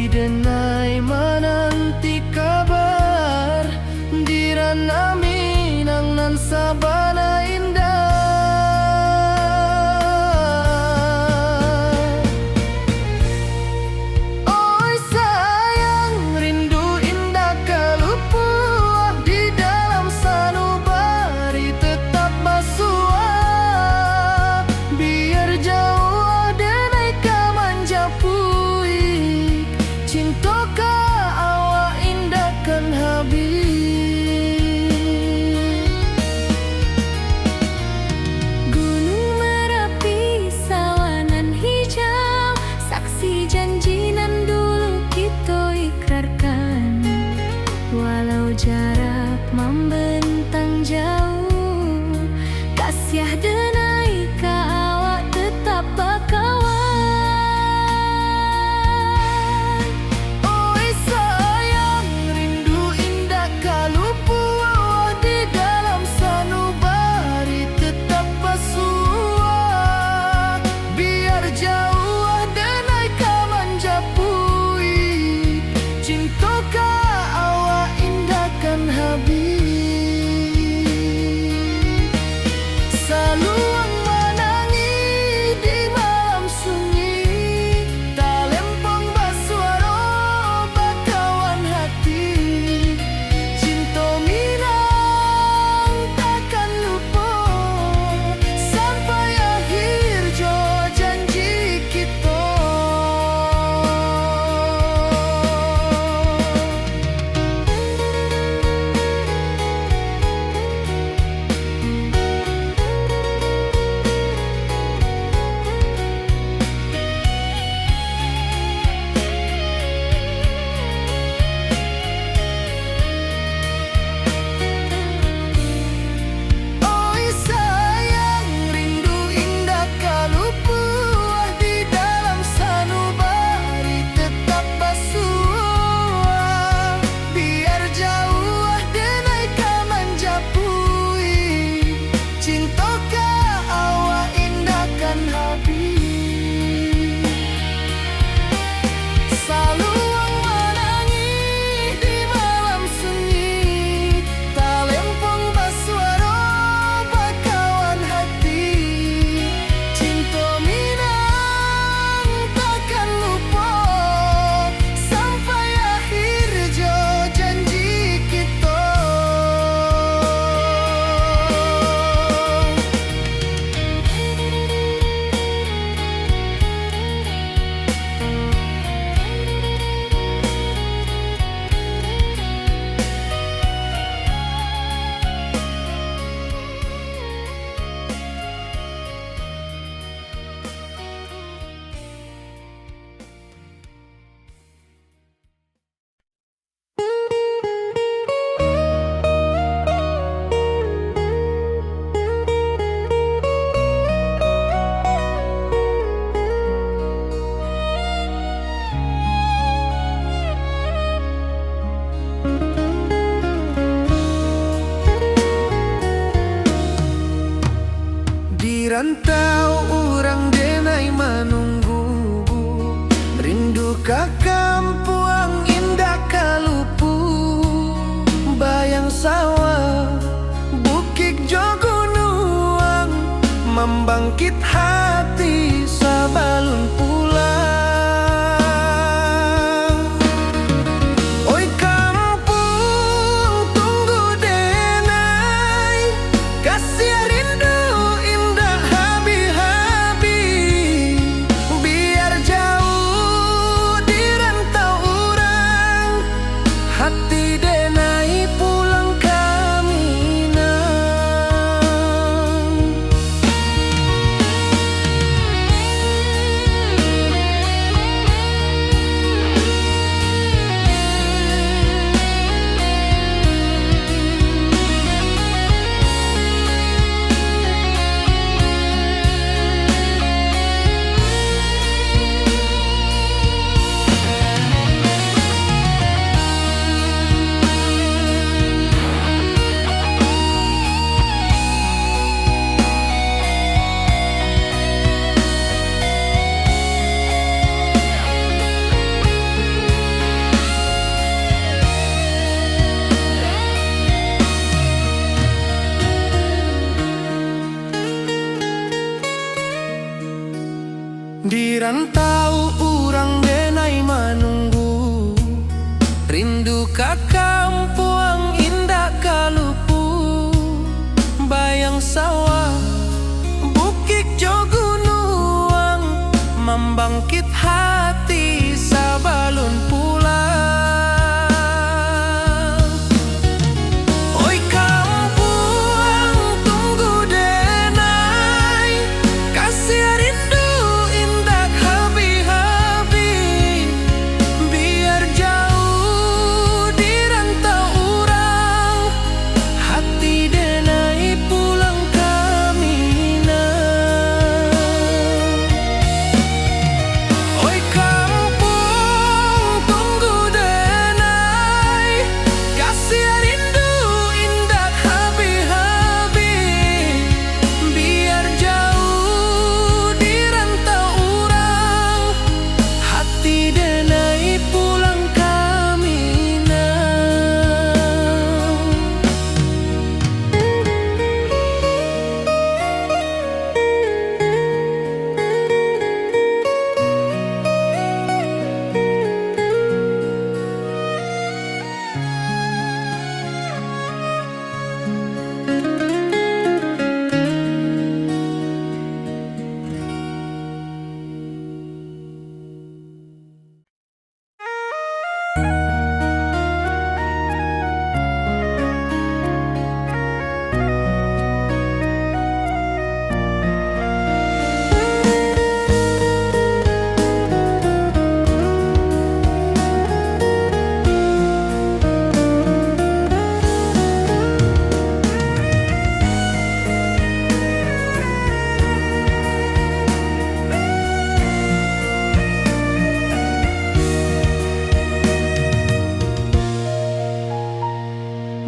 denai menanti kabar dirana minang nan sabana indah. Oi sayang, rindu indah kalupuah di dalam sanubari tetap basua. Biar jauh denai kamanja puik, cinta ka awak indahkan habis. Gunung Merapi, sawanan hijau, saksi janji nan dulu kita ikrarkan. Walau jarak membentang jauh, kasiah denai ka awak tetap bakawan. Oi sayang, rindu indah kalupuah di dalam sanubari tetap basua. Biar jauh denai kamanja puik, cinta ka awak indahkan habis. Saluang menangi di malam sunyi, talempong basuaro bakawan hati. Cinta minang takkan lupa sampai akhir jo janji kita. Oi sayang, rindu indah kalupuah di dalam sanubari tetap basua. Biar jauh denai kamanja puik, cinta ka awak indahkan habis. Saluang menangi di malam sunyi, talempong basuaro bakawan hati. Cinta minang takkan lupa sampai akhir jo janji kita. Di rantau urang denai menunggu, rindu ka kampuang indah kalupu. Bayang sawah, bukit jo gunung, membangkit hati sabalun pulang. Oi kampung tunggu denai, kasih rindu indah habi-habi. Biar jauh di rantau urang denai manunggu, rindu ka kampung indah kalupu, bayang sawah bukit jo gunung, membangkit hati sabalun pulang. Oi kampung tunggu denai, kasih rindu indah habi-habi, biar jauh di rantau urang, hati denai pulang kamina. Oi kampung tunggu denai, kasih rindu indah habi-habi, biar jauh di rantau urang, hati denai pulang kamina.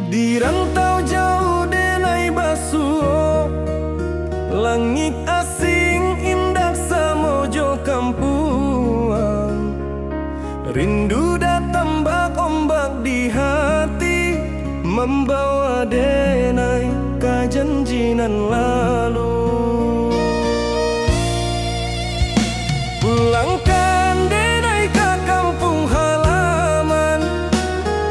Di rantau jauh denai basuh, langit asing indah samojo kampuang, rindu datang bak ombak di hati, membawa denai ke janjinan lalu. Pulangkan denai ke kampung halaman,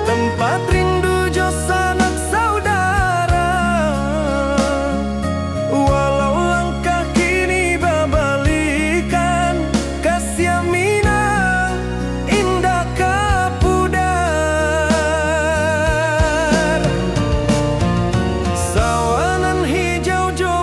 tempat rindu jo sanak saudara. Walau langkah kini babalikan, kasih minang indah kapudar. Sawangan hijau jo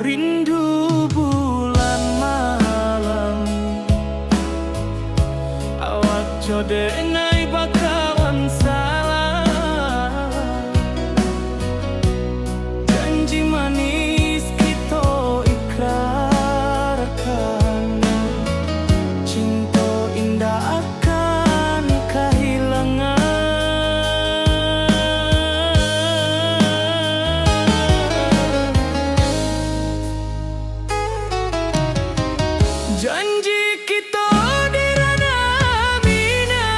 rindu bulan malam. Awak jodenai bakawan salah. Janji manis kita ikrarkan, cinta indah akan kehilangan. Janji kita di ranah mina,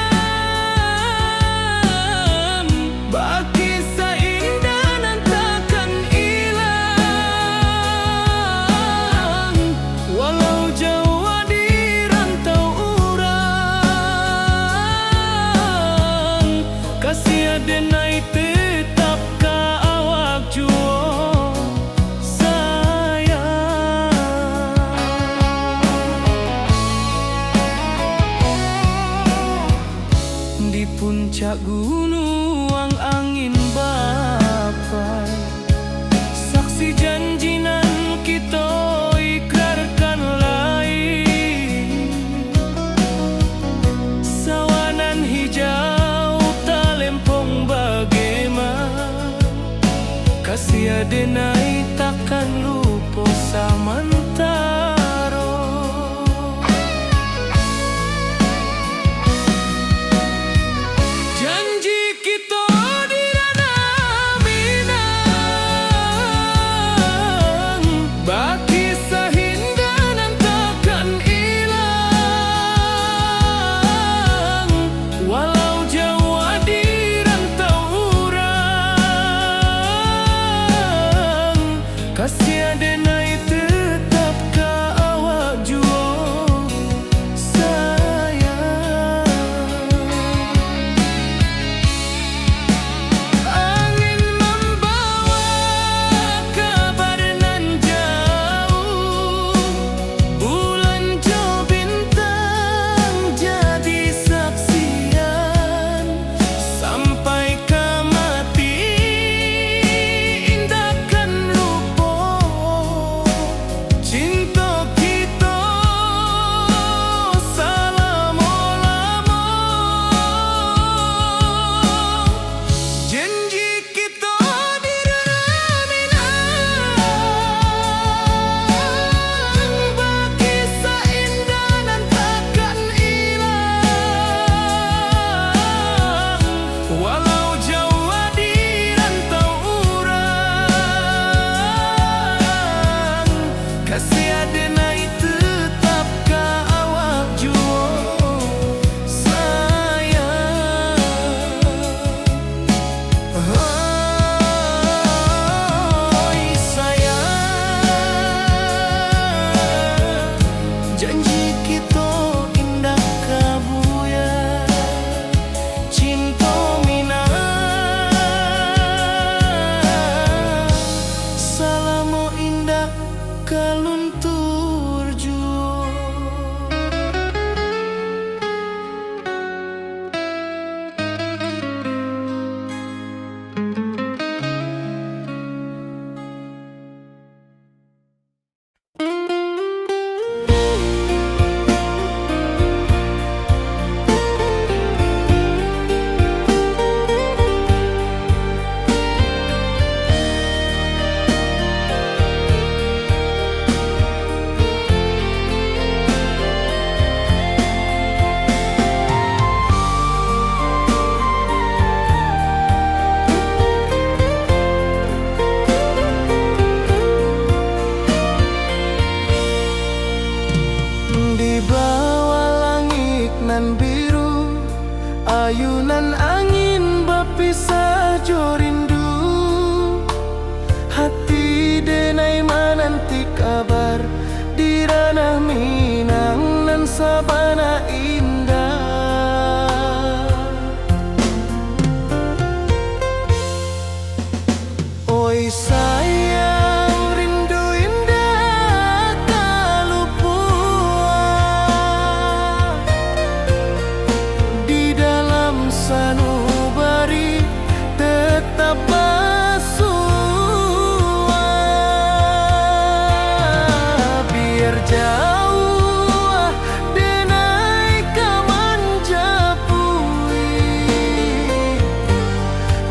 jauh denai kamanjapui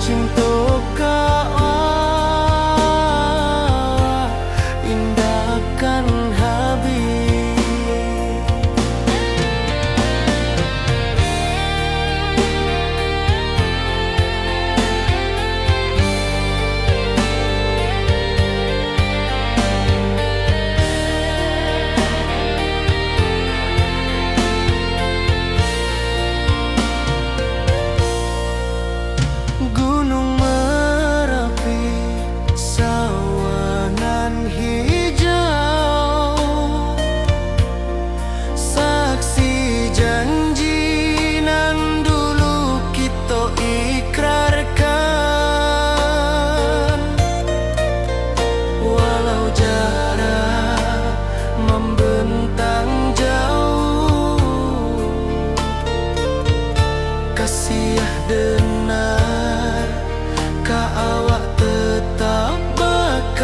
cinta kau indahkan habis. Gunung Merapi, sawangan hijau, saksi janji nan dulu kita ikrarkan. Walau jarak membentang jauh, kasih denar ka awak tetap berkawan.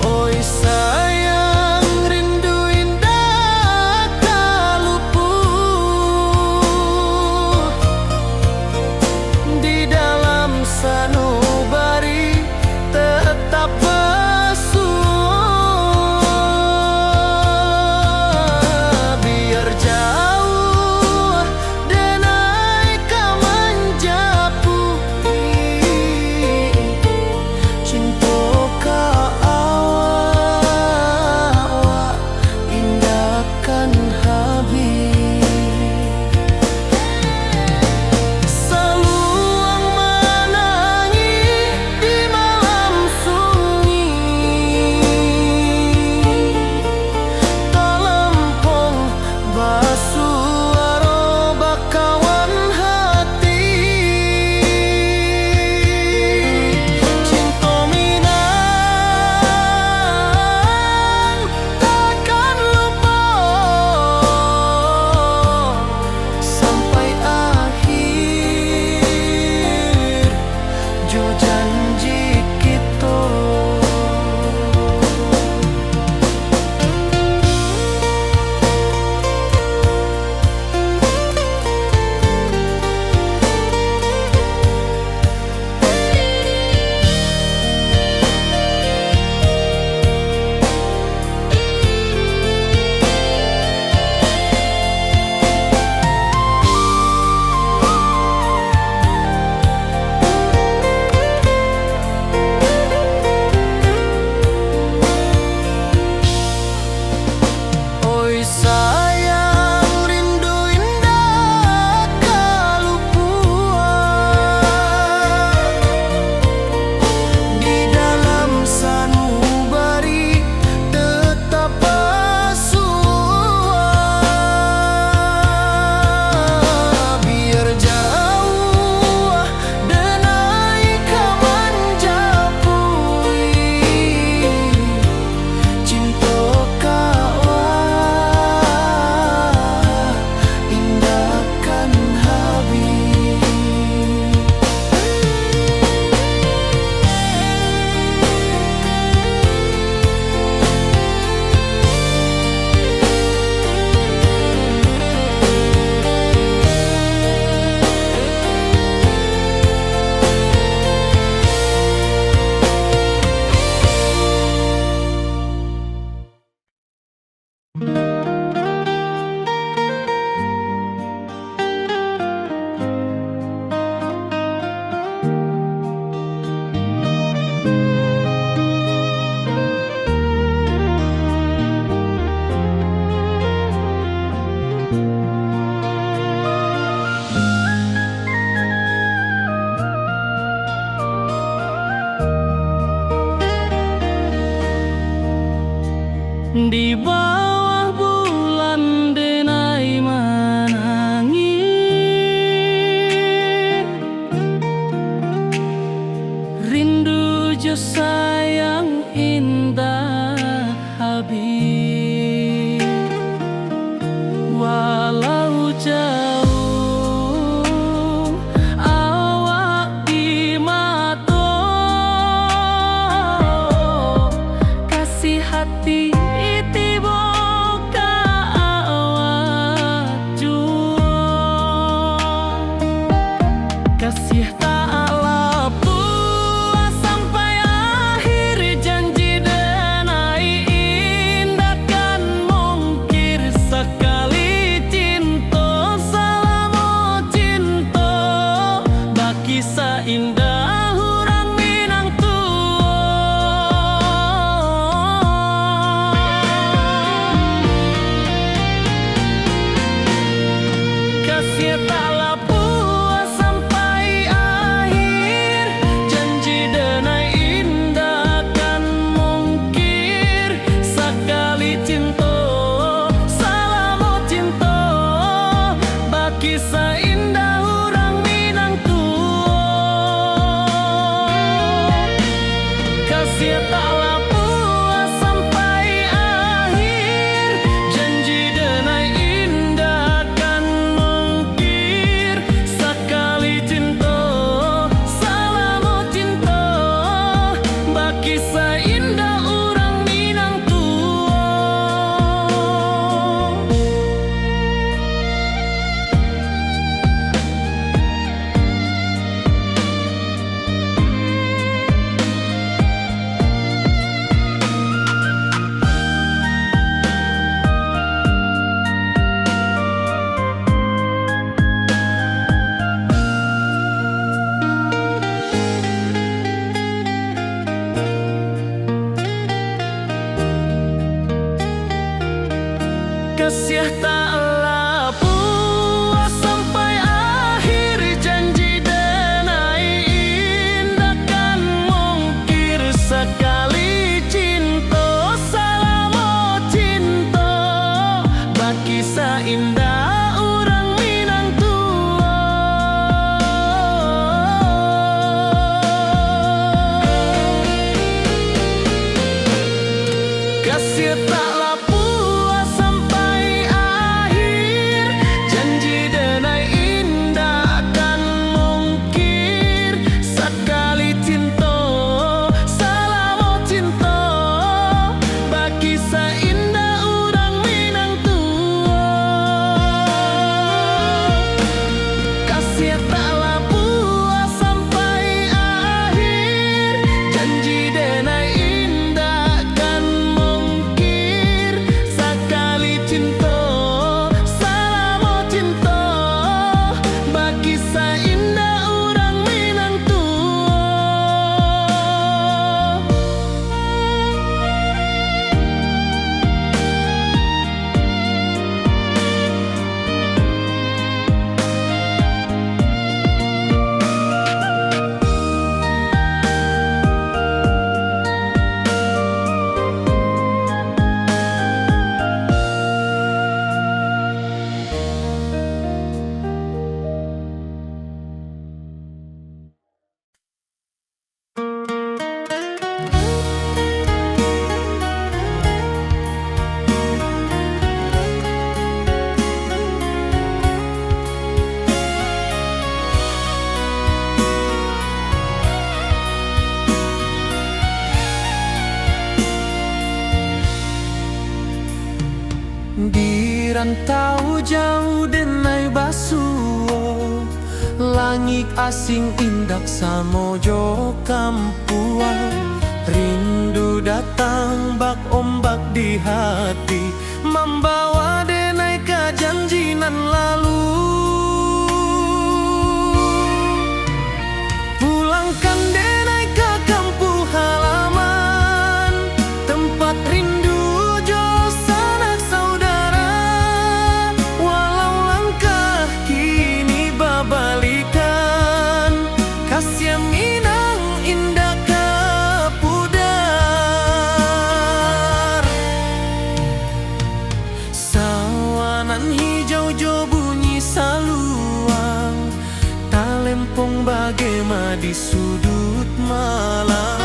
Oi sayang, rindu indah kalupuh di dalam sanubari tetap bersua. Biar jauh denai kamanjapui cinta ka awak indahkan habis. Saluang menangis di malam sunyi, talempong basuaro bakawan hati. Cinta Minang takkan lupa sampai akhir jo janji kita. Oi sayang, rindu indah kalupuan di dalam sanubari tetap bersua. Biar jauh denai kamanjapui cinta kau indahkan habis. Di bawah bulan denai menangis, rindu jo sayang indah habis. Walau jauh awak di mata, kasih taklah puas sampai akhir, janji denai indah kan mungkir. Sekali cinta, salamu cinta, bagi seindah orang Minang tua. Kasih taklah puas sampai akhir, janji denai indah kan mungkir. Sekali cinta, salamu cinta, bagi seindah orang Minang tua. Kasih taklah puas sampai akhir, janji denai indah kan mungkir. Sekali cinta, salamu cinta, bagi seindah orang Minang tua. Kasih taklah puas sampai akhir, janji denai indah kan mungkir. Sekali cinta, salamu cinta, bagi seindah orang Minang tua. Di rantau jauh denai basuo, langit asing indak samojo kampuan. Rindu datang bak ombak di hati, membawa denai ke janji nan lalu. Pulangkan denai ke kampung halaman, tempat rindu jo sanak saudara. Walau langkah kini babalikan, kasih Minang indah ke pudar. Sawanan hijau jo bunyi saluang, talempong bagema di sudut malam.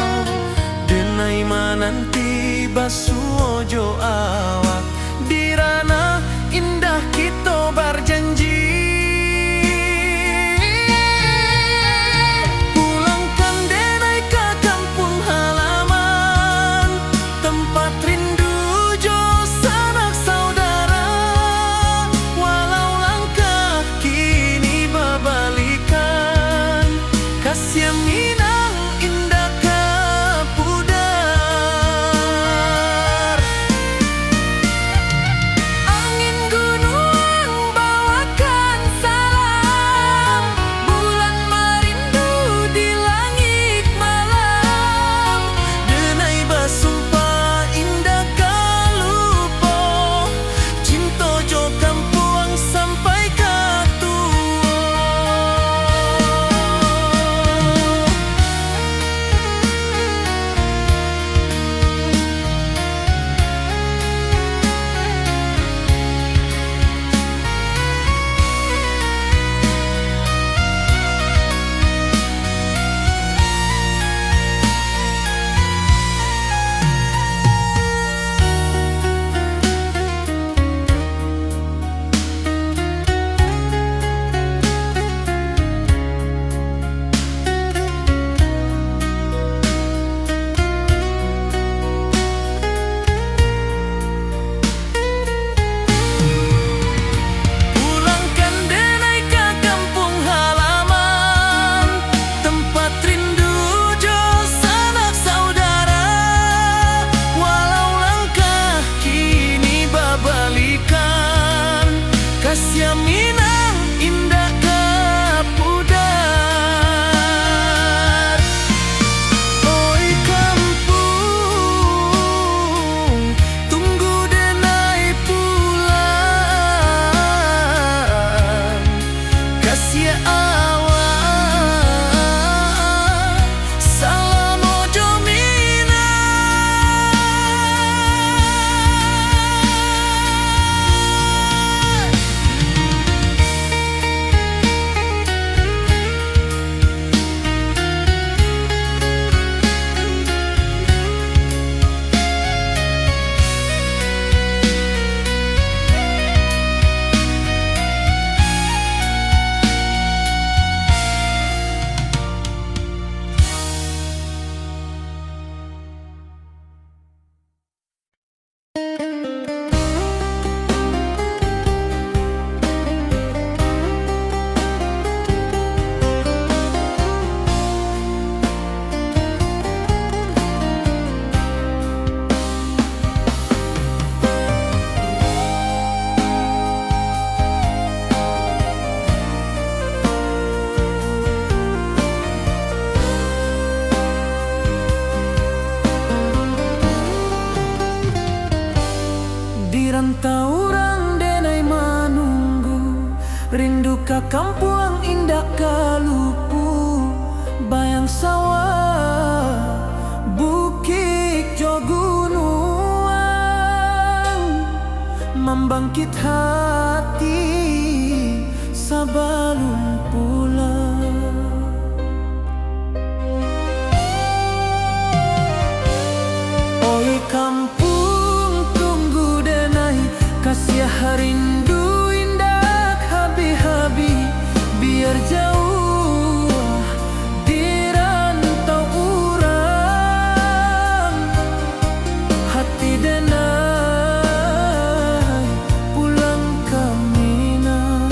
Denai mananti basuo jo awak, di ranah indah kita berjanji. Pulangkan denai ke kampung halaman, tempat rindu jo sanak saudara. Walau langkah kini babalikan, kasih Minang indah ke pudar. ka kampung indah kalupu, bayang sawah, bukit jo gunung, membangkit hati sebelum pulang. Oi kampung tunggu denai, kasih rindu indah habi-habi, biar jauh di rantau urang, hati denai pulang ke Minang.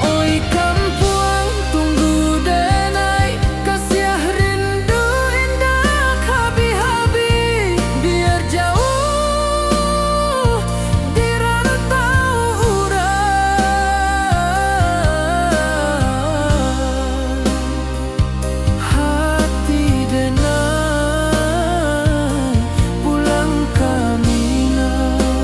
Oi kampung tunggu denai, kasih rindu indah habi-habi, biar jauh di rantau urang, hati denai pulang ke Minang.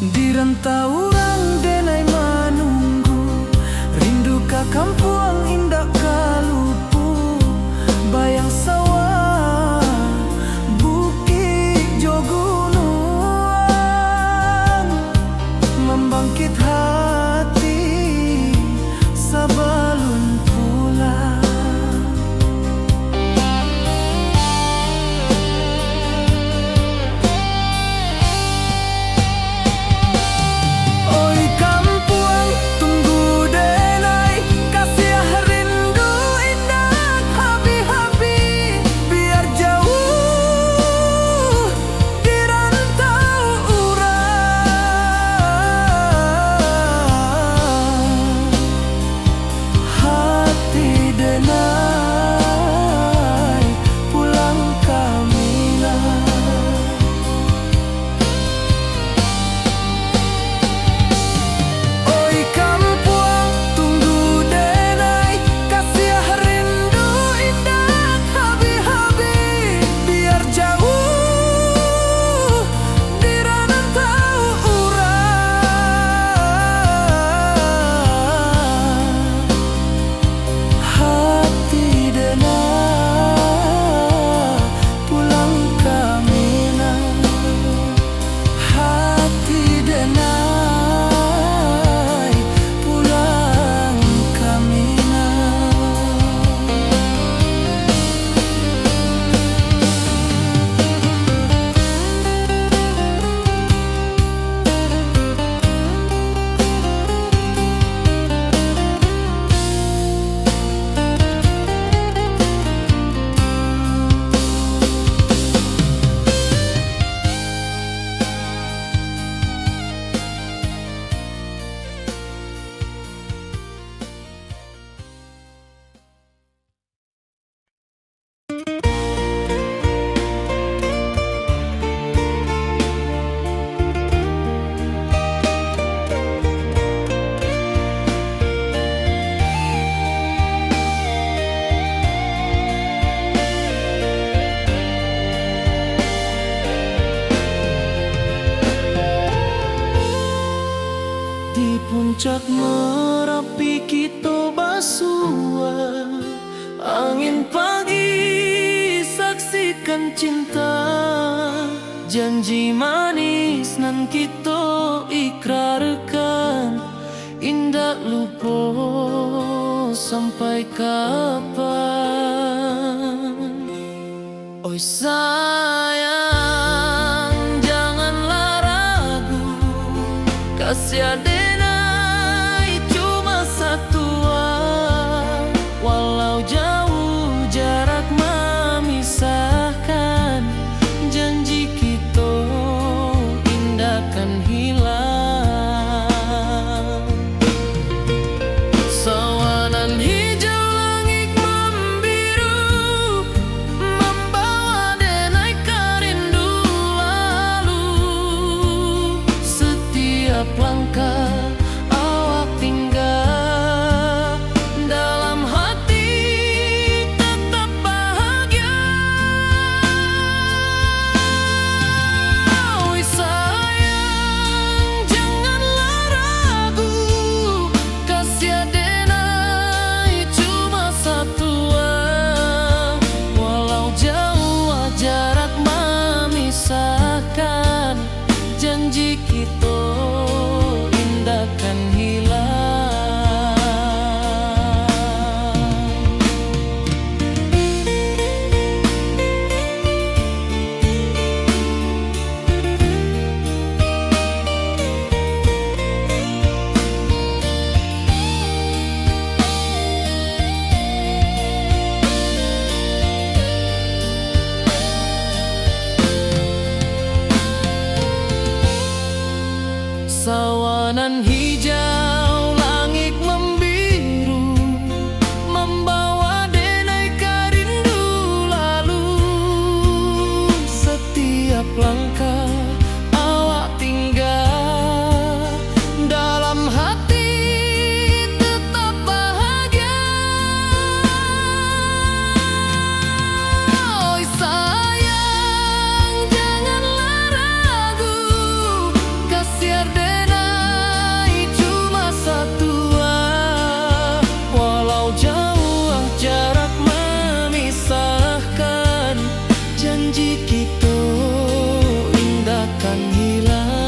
Di rantau urang denai menunggu, rindu ka kampung indah kalupu, bayang sawah, bukit jo gunung, membangkit hati sebelum pulang. Oi kampung tunggu denai, kasih rindu indah habi-habi, biar jauh di rantau urang, hati denai pulang ke Minang. Oi kampung tunggu denai, kasih rindu indah habi-habi, biar jauh di rantau urang, hati denai pulang ke Minang, hati denai pulang ke Minang. Di puncak Merapi kita basua, angin pagi saksikan cinta, janji manis nan kita ikrarkan, indah lupa sampai kapan. Oi sayang janganlah ragu, kasih denai cuma satu Sawanan hijau, langit membiru, membawa denai rindu lalu. Setiap langkah awak tinggal, dalam hati tetap bahagia. Oi sayang, janganlah ragu, kasih denai cuma satu. Walau jauh jarak memisahkan, janji kita indahkan hilang.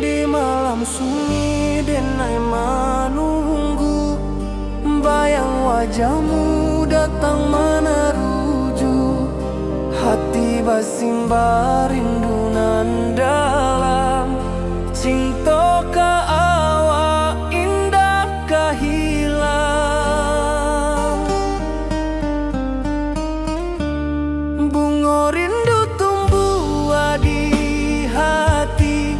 Di malam sunyi denai menunggu, bayang wajahmu datang meneruju. Hati basimba rindu nan dalam, cinta ka awak indah ka hilang. Bunga rindu tumbuh di hati,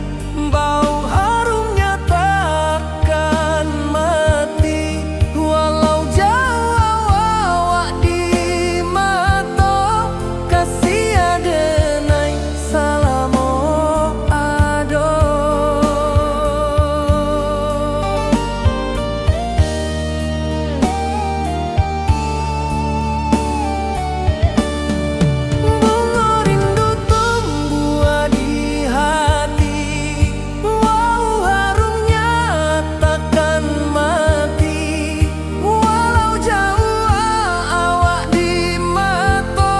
bau harumnya takkan mati. Walau jauh awak di mata, kasih adenai salamo ado. Bunga rindu tumbuh di hati, wow harumnya takkan mati. Walau jauh awak di mata,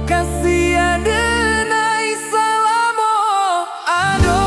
kasih adenai salamo ado.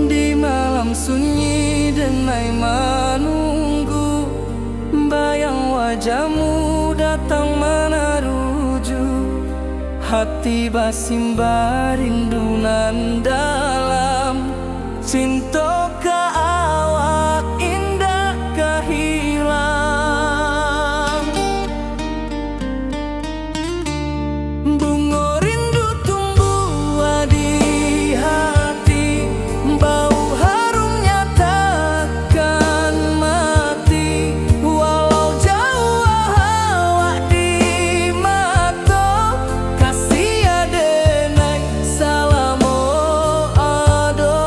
Di malam sunyi denai menunggu, bayang wajahmu datang meneruju. Hati basimba rindu nan dalam, cinta ka awak indah ka hilang. Bunga rindu tumbuh di hati, bau harumnya takkan mati. Walau jauh awak di mata, kasih adenai salamo ado.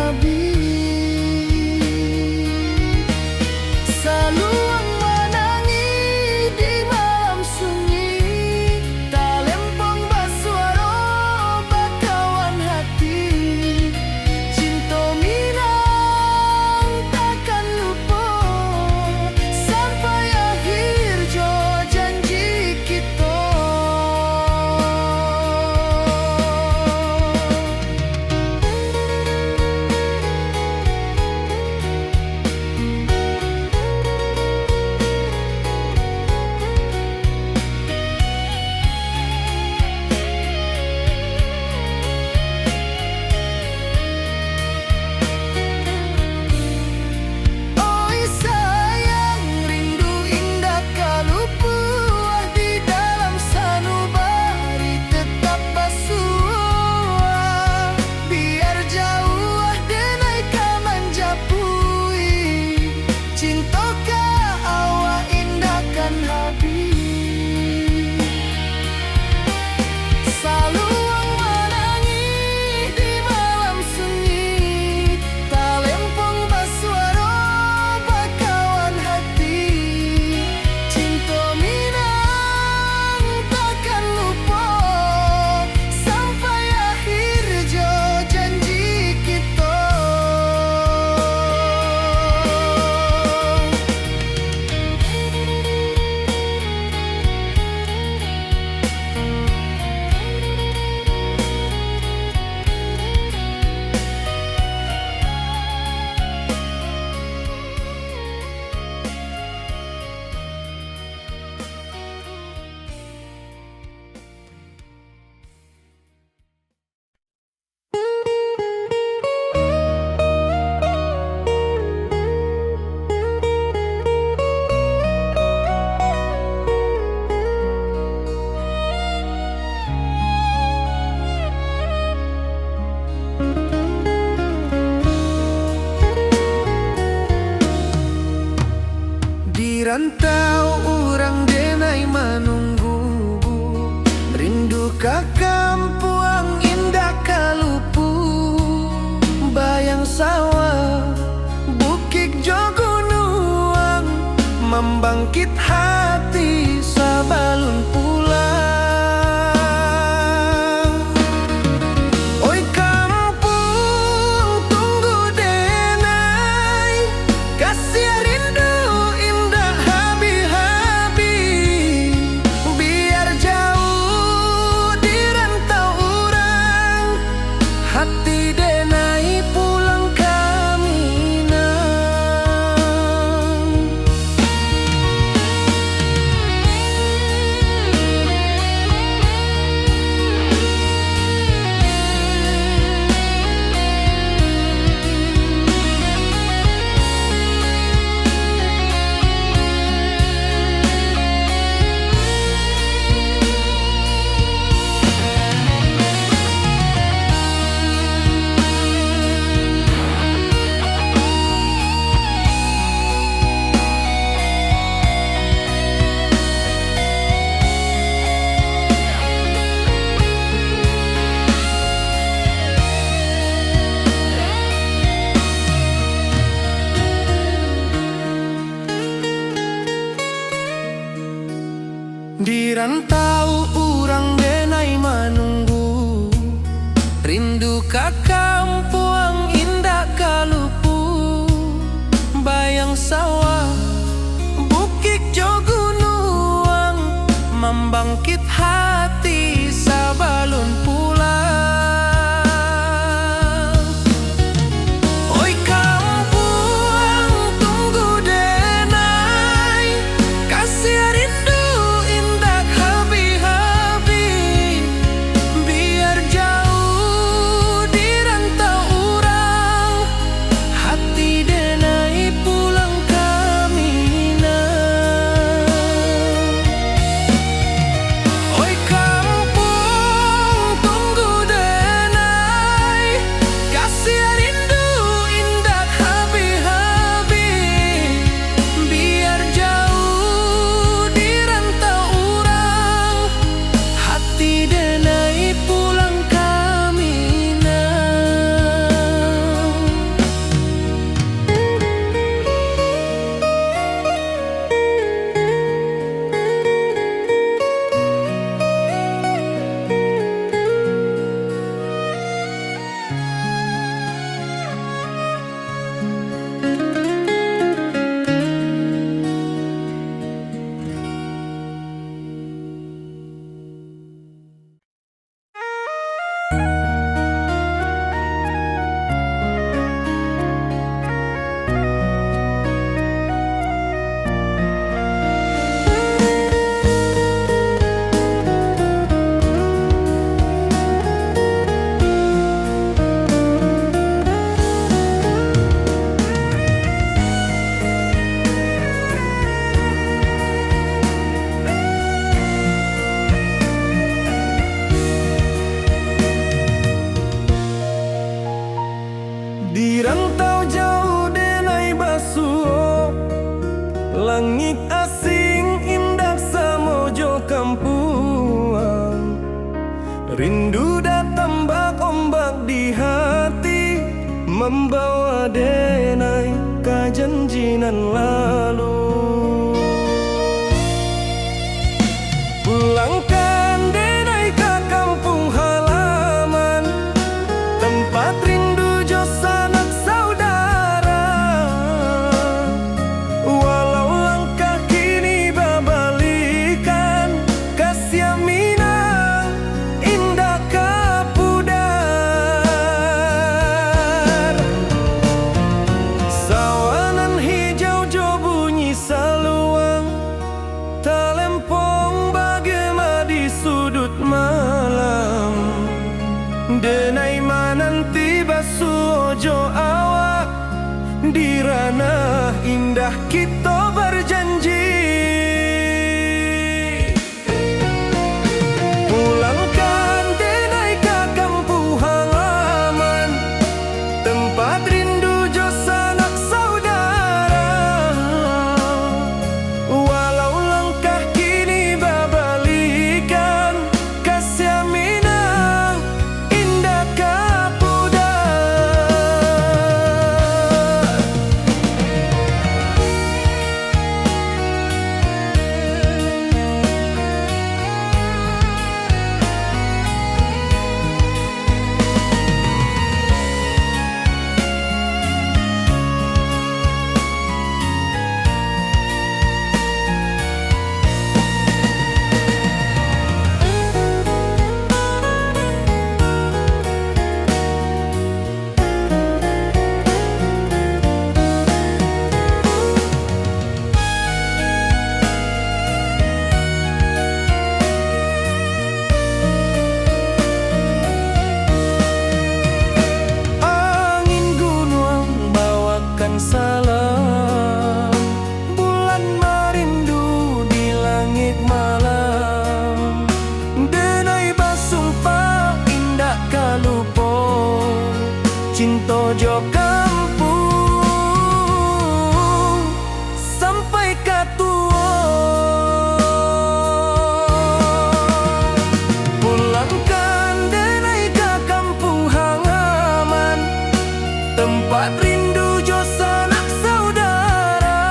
habis. Saluang menangi di malam sunyi, talempong basuaro bakawan hati. Cinta minang takkan lupa sampai akhir jo janji kita. Oi sayang, rindu indah kalau buah di dalam sanubari tetap basuh. Biar jauh denai kaman japui, cinta ka awak indah kan habis. Saluang menangi di malam sunyi, talempong basuaro bakawan hati. Cinta minang takkan lupa sampai akhir jo janji kita. Di rantau orang denai menunggu, rindu ka kampuang indah kalupu. Bayang sawah, bukit jo gunung, membangkit hati sabalun pulang. Oi kampung tunggu denai, kasih rindu indah habis-habis. Biar jauh di rantau orang, hati denai pulang ke Minang. Di rantau orang denai menunggu, rindu ka kampuang indah kalupu. Bayang sawah, bukit jo gunung, membangkit hati sabalun pulang. Oi kampung tunggu denai, kasih rindu indah habis-habis. Biar jauh di rantau orang, hati denai pulang ke Di rantau jauh denai basuh, langit asing indah samojo kampuang. Rindu datang bak ombak di hati, membawa denai ka janjinan lalu. Pulangkan denai ka kampung halaman, tempat rindu jo sanak saudara. Walau langkah kini babalikan, kasih Minang indah ka pudar. Sawanan hijau jo bunyi saluang, talempong bagema di sudut malam. Denai mananti basuh ojo awak, di ranah indah kita berjanji. Pulangkan denai ka kampung halaman, tempat rindu jo sanak saudara. Walau langkah kini babalikan, kasih Minang indah ka pudar. Angin gunung bawakan salam, bulan merindu di langit malam. Denai basumpah indah kalupo, cinta jo kampung sampai katua. Pulangkan denai ka kampung halaman, tempat rindu jo sanak saudara.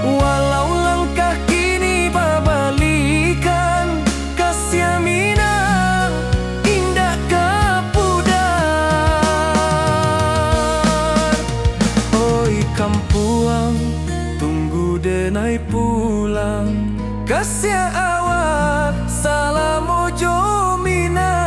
Walau langkah kini babalikan, kasih Minang indah ka pudar. Oi kampuang, tunggu denai pulang, kasih awak salam ojo Minang.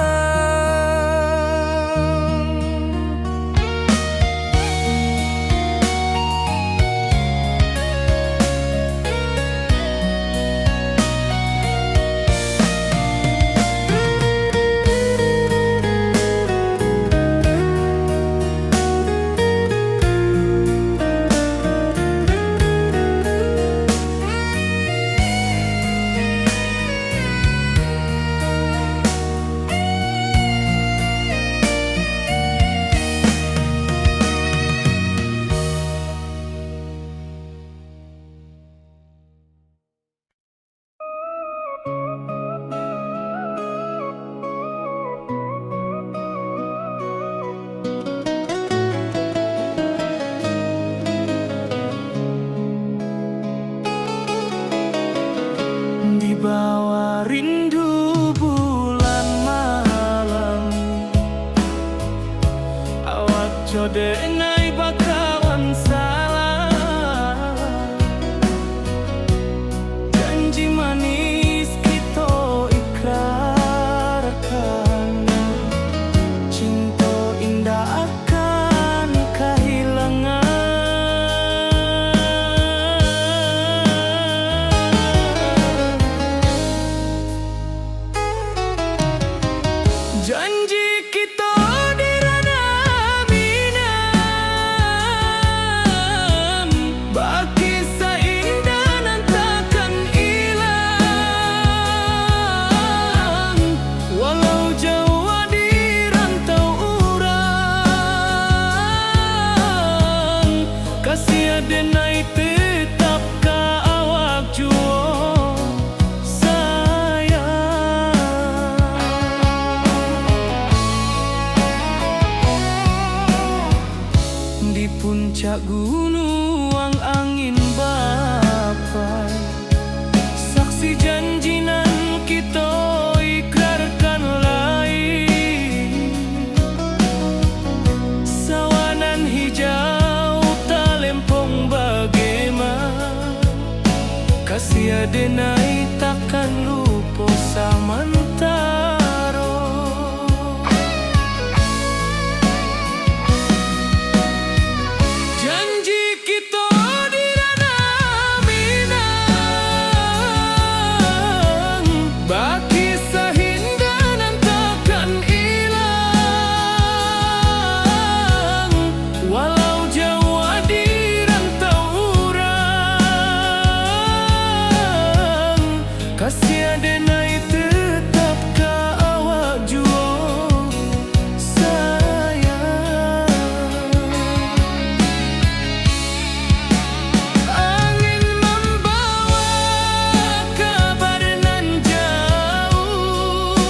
Di bawah rindu bulan malam, awak jo denai bakawan salam. Janji manis kita ikrarkan, cinta indah akan kehilangan. Janji kita di ranah Minang, denai takkan lupa samantaro. Janji kita di ranah Minang, baki sahindanan takkan hilang. Walau jauh di rantau urang, kasih denai tetap ka awak juo sayang. Angin membawa kabar nan jauh,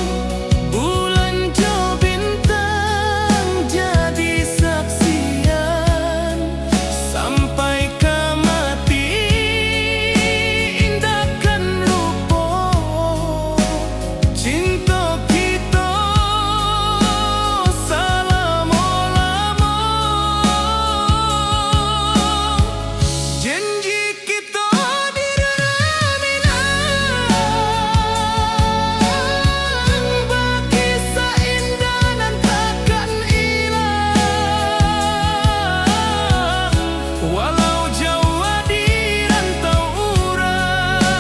bulan jo bintang jadi saksian. Sampai ke mati indahkan lupa cinta kita selama-lama. Janji kita di ranah Minang, baki seindah nan takkan hilang. Walau jauh di rantau urang,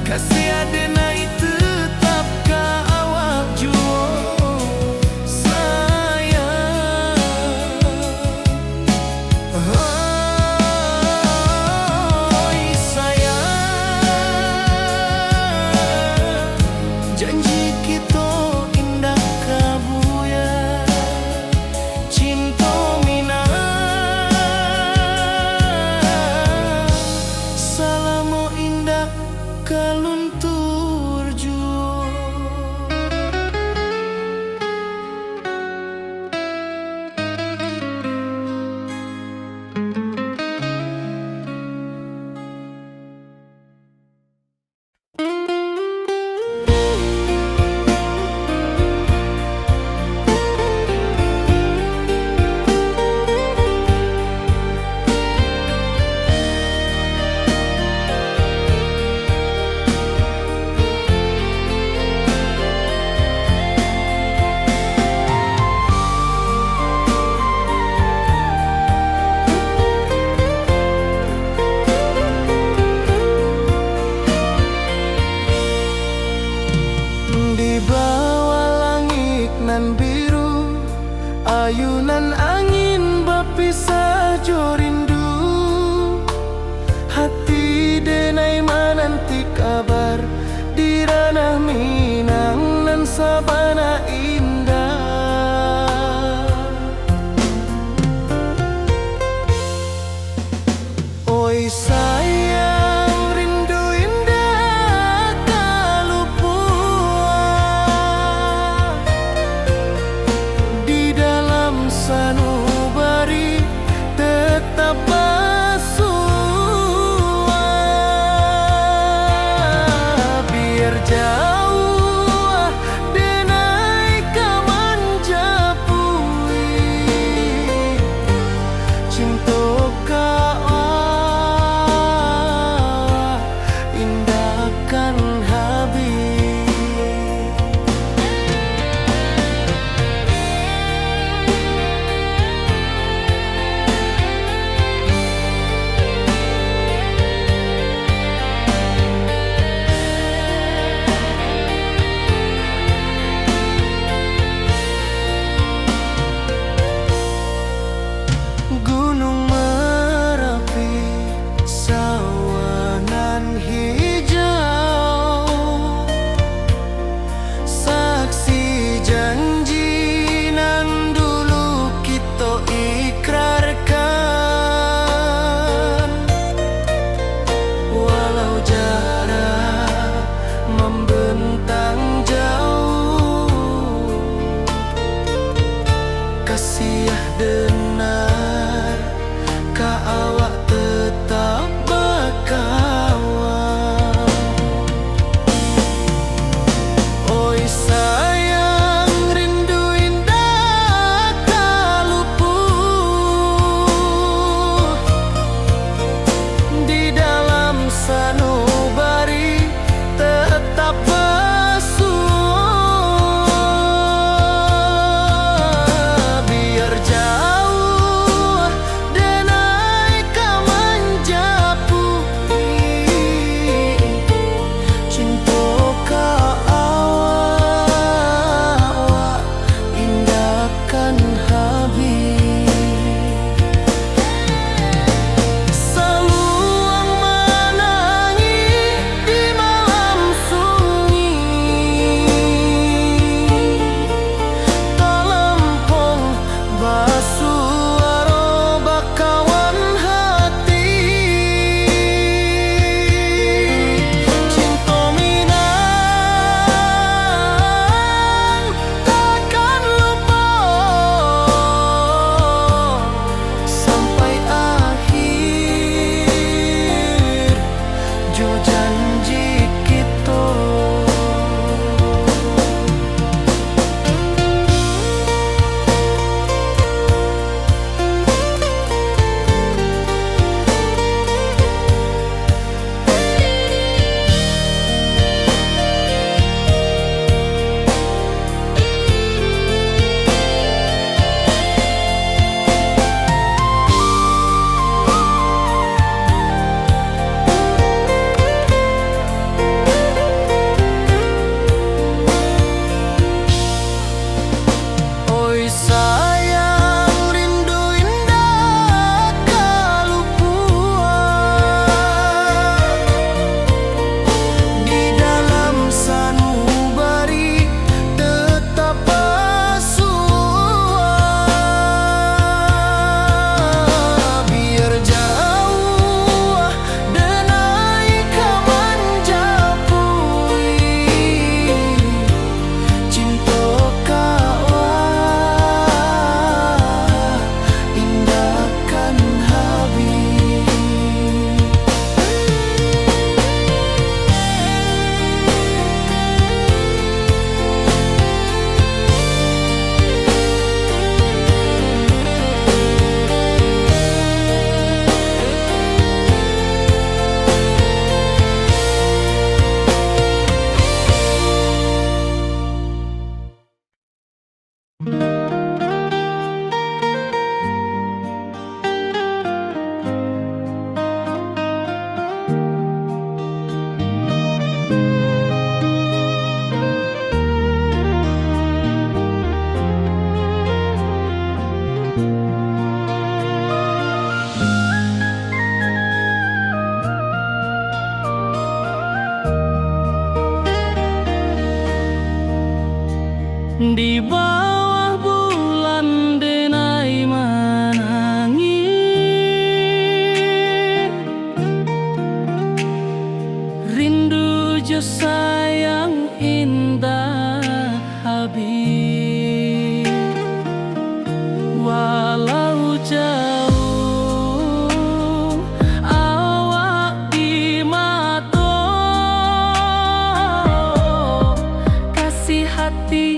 kasih denai tetap ka awak juo sayang. Oi sayang, janji kita indah kabuya, cinta Minang salamo indah kaluntur juo. Di bawah langit nan biru, ayunan angin berpisah jo rindu. Hati denai menanti kabar di ranah Minang nan sabana indah. Oi sayang, rindu indah kalupua di dalam sanubari tetap bersua. Biar jauh denai Di bawah bulan denai menangi, rindu jo sayang indah habis. Walau jauh awak di mata, kasih hati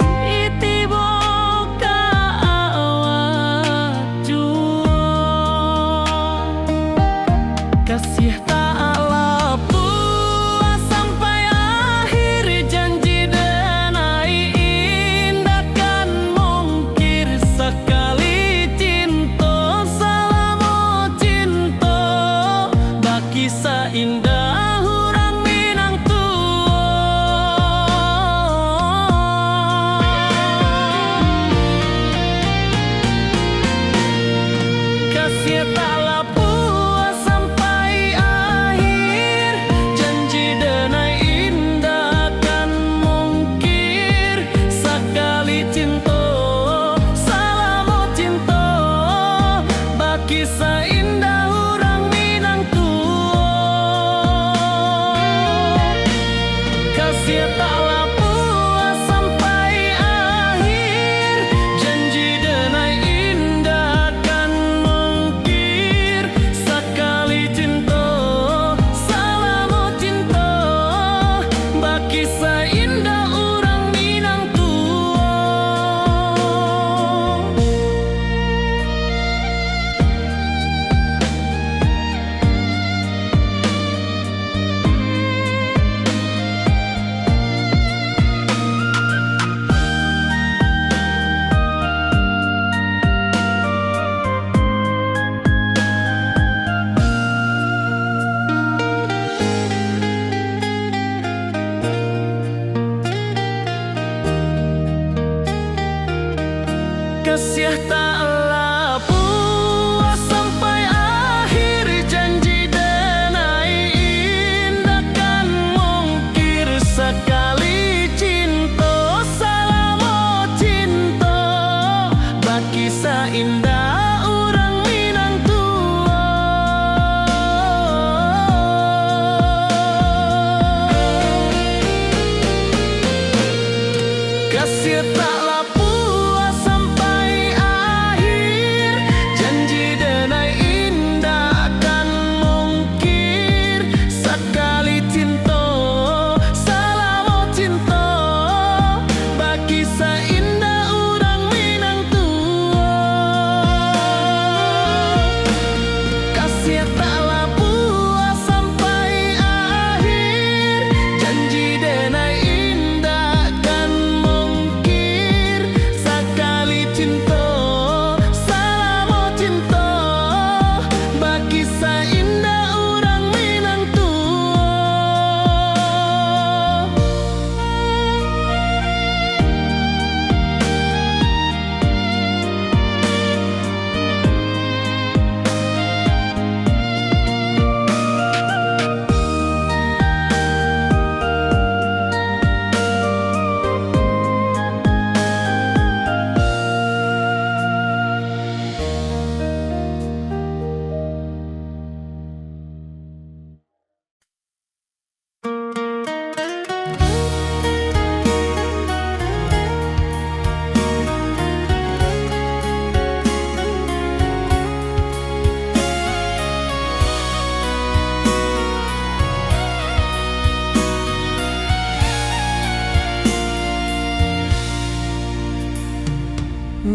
tiba ka awak jua. Kasih tak puas sampai akhir, janji denai indah kan mungkir. Sekali cinta selama cinta, baki seindah hurang Minang kasih taklah puas sampai akhir, janji denai indah kan mungkir. Sekali cinta selama cinta, baki seindah hurang Minang kasih taklah puas sampai akhir, janji denai indah kan mungkir. Sekali cinta selama cinta, baki seindah urang Minang kasih taklah puas sampai akhir, janji denai indah kan mungkir. Sekali cinta selama cinta, baki seindah urang Minang kasih taklah puas sampai akhir, janji denai indah kan mungkir. Sekali cinta selama cinta, baki seindah urang Minang kasih taklah puas sampai akhir, janji denai indah kan mungkir. Sekali cinta selama cinta, baki seindah urang Minang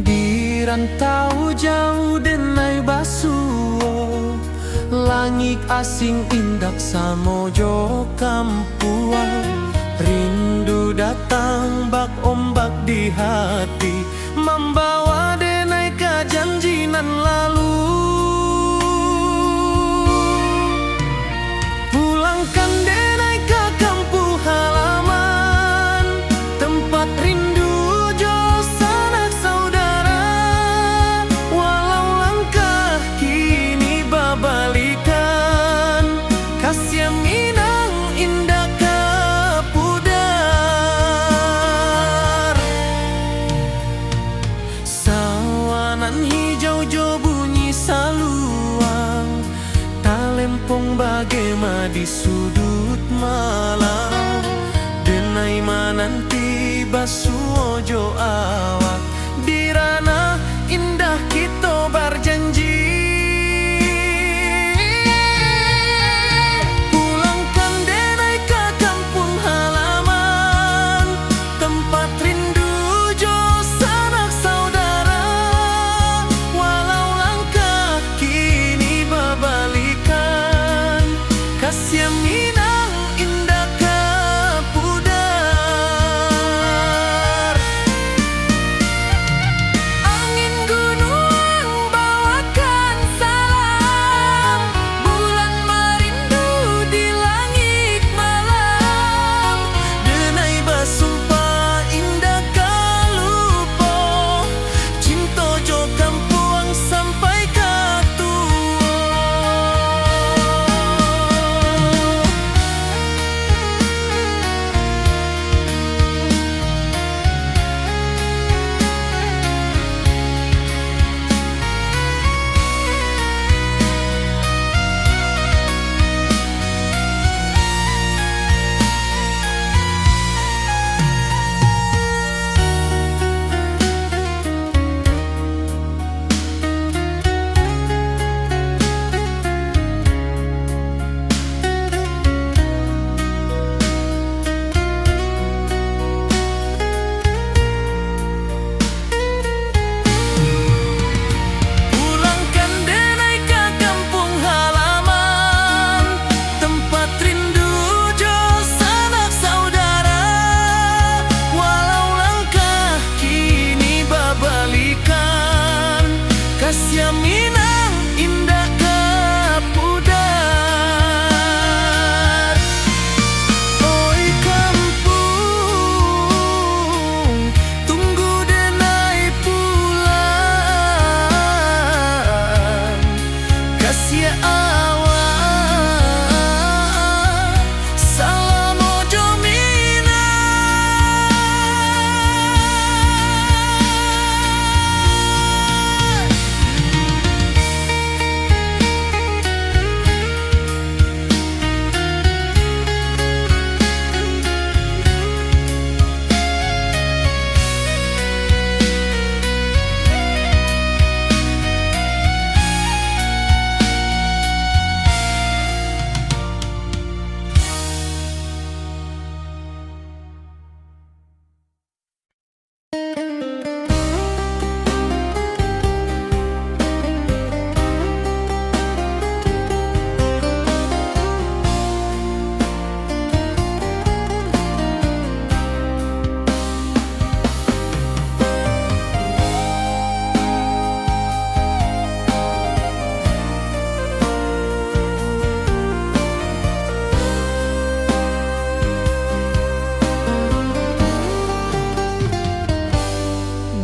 di rantau jauh denai basuo, langit asing indak samojo kampuan. Rindu datang bak ombak di hati, membawa denai ke janji nan lalu. Pulangkan denai ke kampung halaman, tempat rindu jo sanak saudara. Walau langkah kini babalikan, kasih Minang indah ke pudar. bunga di sudut malam, denai mananti basu ojo awak, di ranah indah kita berjanji. Pulangkan denai ke kampung halaman, tempat rindu jo sanak saudara. Walau langkah kini berbalikan, kasih Minang indah ke pudar. Angin gunung bawakan salam, bulan merindu di langit malam. Denai basumpah indah kalupo, cinta jo kampung sampai ke tua. Pulangkan denai ke kampung halaman, tempat rindu jo sanak saudara. Walau langkah kini berbalikan, kasih Minang indah ke pudar. Oi kampung, tunggu denai pulang, kasih awak salam ojo Minang.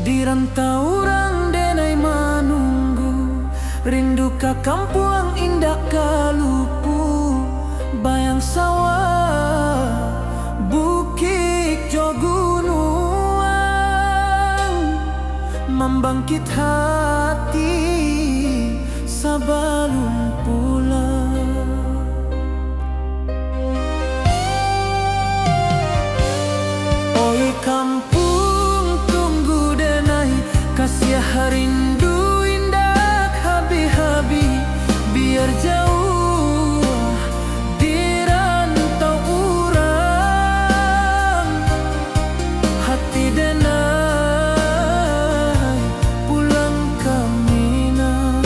Di rantau orang denai manunggu, rindu ke kampung indah kalupu. Bayang sawah, bukit jo gunung, membangkit hati sebelum pulang. Oi kampung, tunggu denai kasih rindu indah habi-habi, biar jauh di rantau urang. Hati denai pulang ke Minang.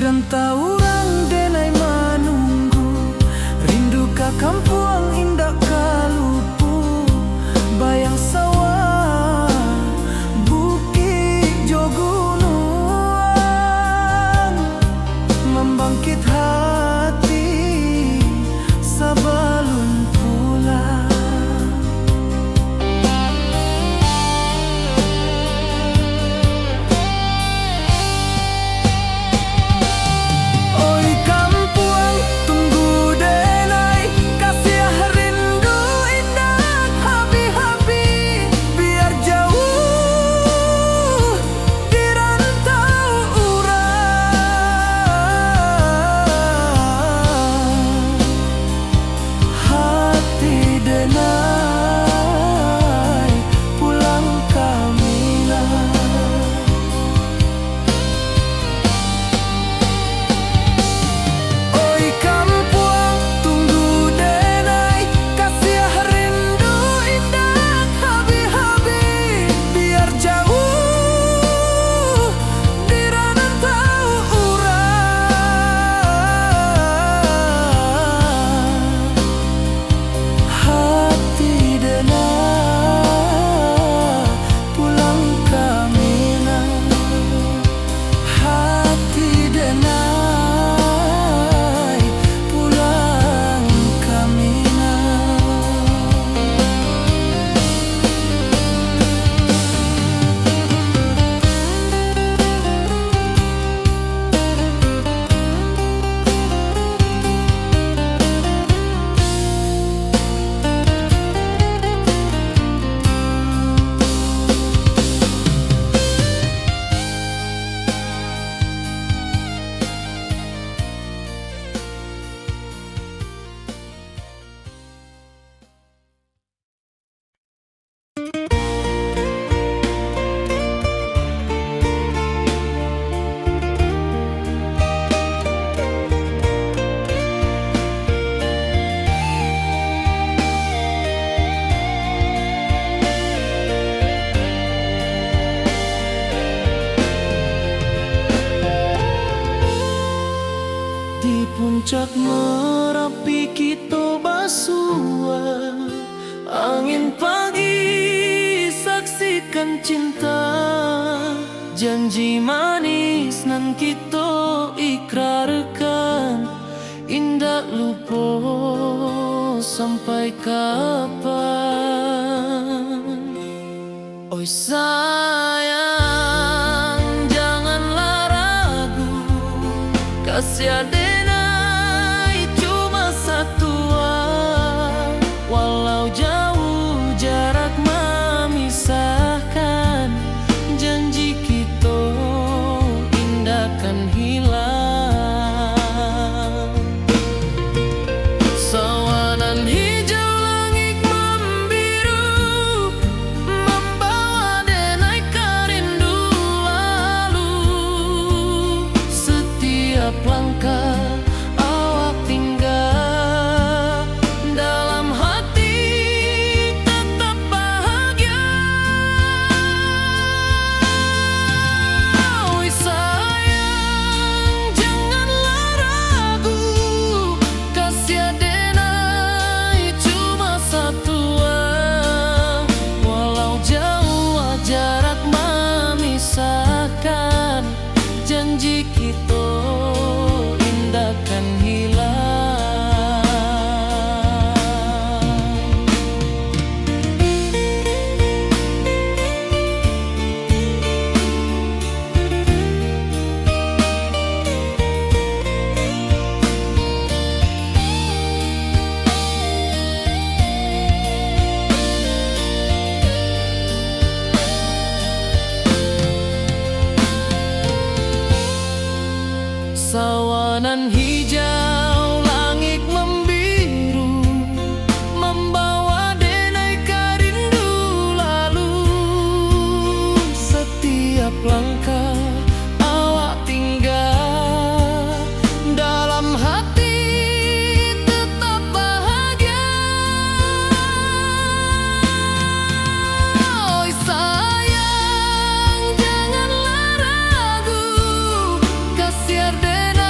rantau orang denai manunggu, rindu ka kampung indah kalupu, bayang sawah bukit jo gunung, membangkit hati sabalun pulang. Oi kampung tunggu denai, kasih rindu indah habi-habi, biar jauh di rantau urang. Hati denai pulang kamilah. Oi kampung tunggu denai, kasih rindu indah habi-habi, biar jauh di rantau urang. Hati denai pulang kamilah. Hati denai pulang kamilah. Di puncak Merapi kita basua, angin pagi saksikan cinta, janji manis nan kita ikrarkan, indah lupa sampai kapan. Oi sayang janganlah ragu, kasih denai cuma satuan, walau jauh jarak memisahkan, janji kita indah kan hilang. Sawanan hijau langit membiru, membawa denai kerindu lalu, setiap langkah awak tinggal, dalam hati tetap bahagia. Oi sayang janganlah ragu, kasih denai cuma satuan, walau jauh jarak memisahkan, janji kita indah kan hilang. Sawanan hijau langit membiru, membawa denai kerindu lalu, setiap langkah awak tinggal, dalam hati tetap bahagia. Oi sayang janganlah ragu, kasih denai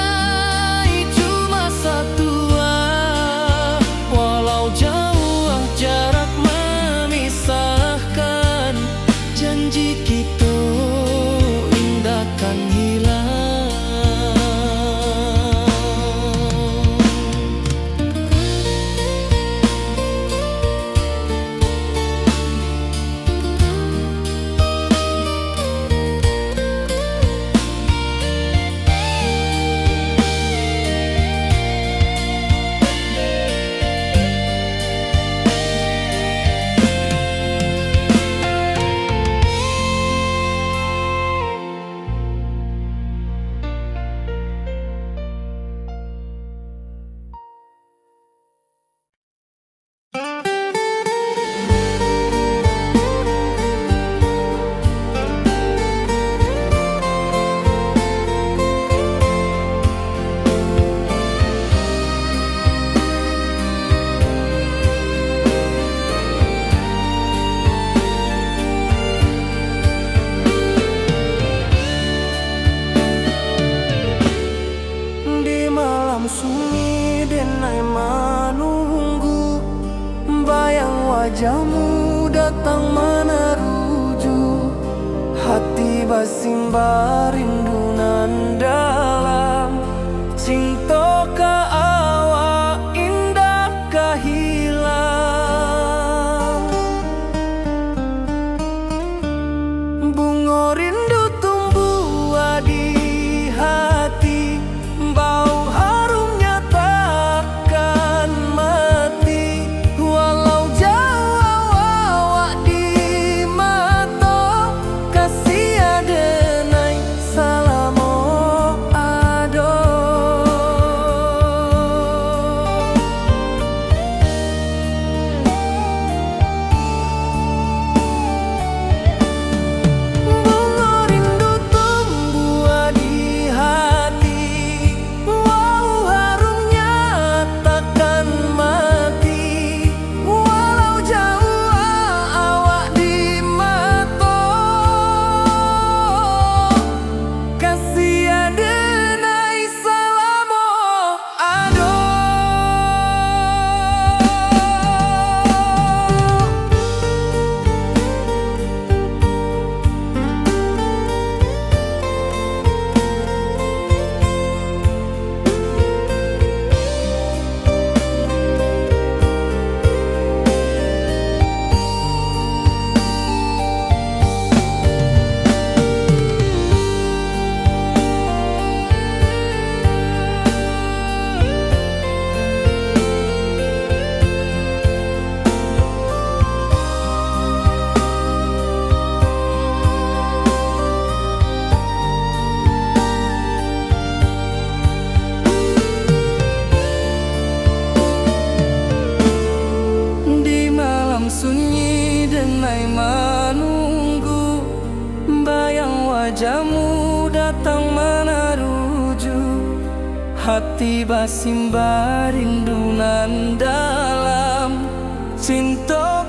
wajahmu datang meneruju, hati basimba rindu nan dalam. Cinta ka awak indah kahilang, bunga rindu tumbuh di hati, bau harumnya takkan mati. Walau jauh awak di mata, kasih adenai salamo ado. Bunga rindu tumbuh di hati, wow harumnya takkan mati. Walau jauh awak di mata, kasih adenai salamo ado. Di malam sunyi denai menunggu, bayang wajahmu datang meneruju, hati basimba rindu nan dalam. Cinta